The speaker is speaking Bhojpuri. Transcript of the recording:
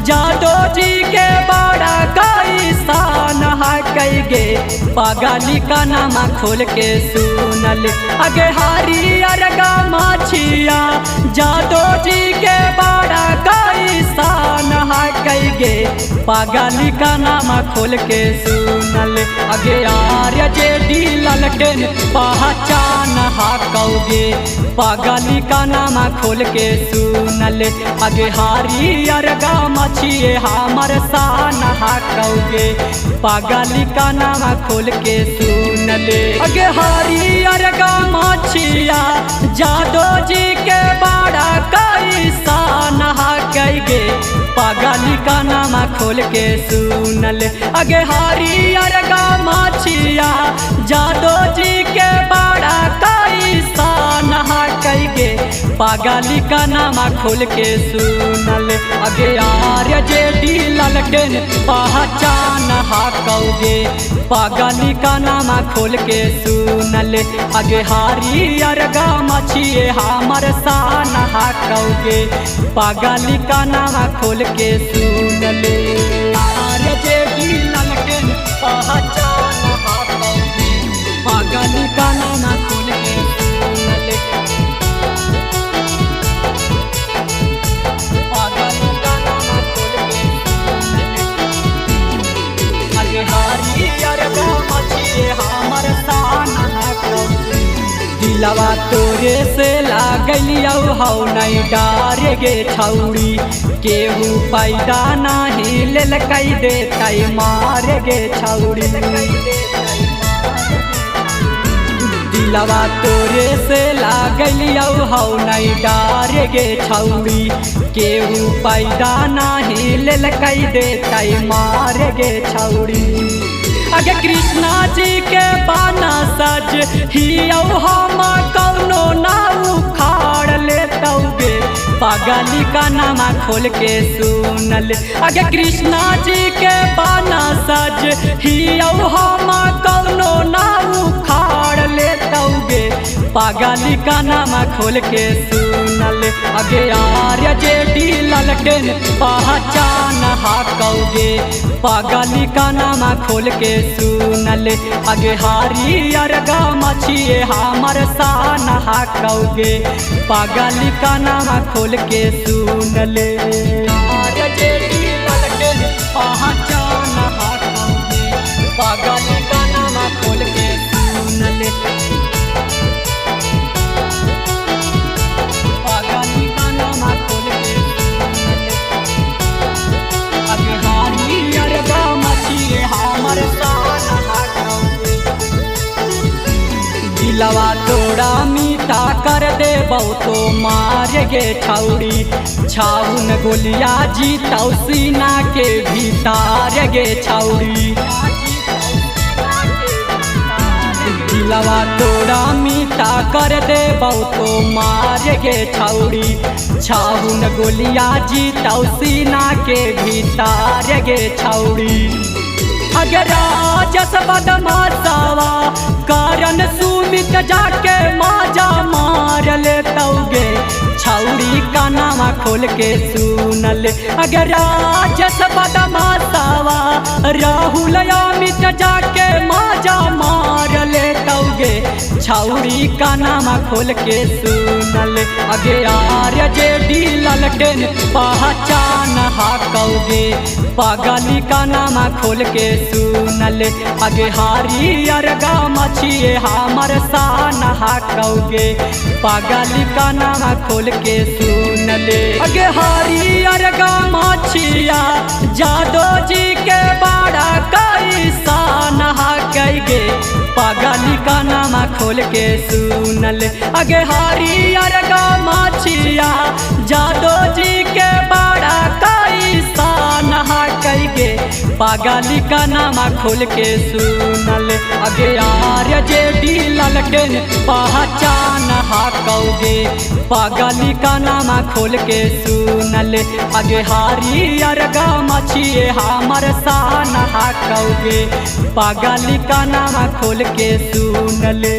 जादो जी के बड़ा कैसान है कैगे पागली का नाम खोल के सुनल अगे हरियर गा माछिया जादो जी के बड़ा कैसान है कैगे पागली का नाम खोल के सुनल अगे आर्य जे डी ललटेन पहचान हा कौगे पागली का नाम खोल के सुनल अगे हरियर गा मछिए हमर शान हा कौगे पागली का नाम खोल के सुनले अगे हरियर गा मछिया जादो जी के बड़ा कैसान हा कैगे पागली का नाम खोल के सुनल अगे हरियर गा मछिया जादो जी के बड़ा कैसान हा कैगे पागली का नाम खोल के सुनल अगे आर्य जे डी ललटेन पहचान हा कौगे पागली का नाम खोल के सुनल अगे हरियर गा मछिए हमर शान हा कौगे पागली का नाम खोल के सुनले आर्य जे डी ललटेन पहचान हा कौगे पागली का नाम खोल के सुनले पागली का नाम खोल के सुनले अगे हरियर गा मछिए हमर शान हा कौगे दिलवा तोरे से लागलियौ हौ नहीं डारे गे छौड़ी केहू पैदा नहीं लेलकै देतै मारे गे छौड़ी दिलवा तोरे से लागलियौ हौ नहीं डारे गे छौड़ी केहू पैदा नहीं लेलकै देतै मारे गे छौड़ी अगे कृष्णा जी के बाना सज हियौ हम कौनो ना उखाड़ लेतौगे पागली का नाम खोल के सुनल अगे कृष्णा जी के बाना सज हियौ हम कौनो ना उखाड़ लेतौगे पागली का नाम खोल के सुनल अगे आर्य जे डी ललटेन पहचान हा कौगे पागली का नाम खोल के सुनल अगे हरियर गा मछिए हमर शान हा कौगे पागली का नाम खोल के सुनले आर्य जे डी ललटेन पहचान हा कौगे पागली का नाम खोल के सुनले पागली का नाम खोल के सुनले अगे हरियर गा मछिए हमर शान हा कौगे दिलवा तोड़ा मीठा कर दे तो मार गे छौड़ी छाउन गोलिया जीतौ सीना के भीतर गे छौड़ी दिलवा तोड़ा मीठा कर दे तो मार गे छौड़ी छाउन गोलिया जीतौ सीना के भीतर गे छौड़ी अगर राजस बदमाशावा कारण सुमित जाके माजा मार लेतौगे छौड़ी का नाम खोल के सुनल अगर राजस बदमाशावा राहुल अमित जाके माजा मार लेतौगे छौड़ी का नाम खोल के सुनल अगे आर्य जे डी ललटेन पहचान हा कौगे पागली का नाम खोल के सुनल अगे हरियर गा मछिए हमर शान हा कौगे पागली का नाम खोल के सुनले अगे हरियर गा मछिया जादो जी के बड़ा कैसान हा कैगे पागली का नाम खोल के सुनल अगे हरियर गा मछिया जादो जी के बड़ा कैसान हा कैगे पागली का नाम खोल के सुनल अगे आर्य जे डी ललटेन पहचान हा कौगे पागली का नाम खोल के सुनल अगे हरियर गा मछिए हमर शान हा कौगे पागली का नाम खोल के सुनले।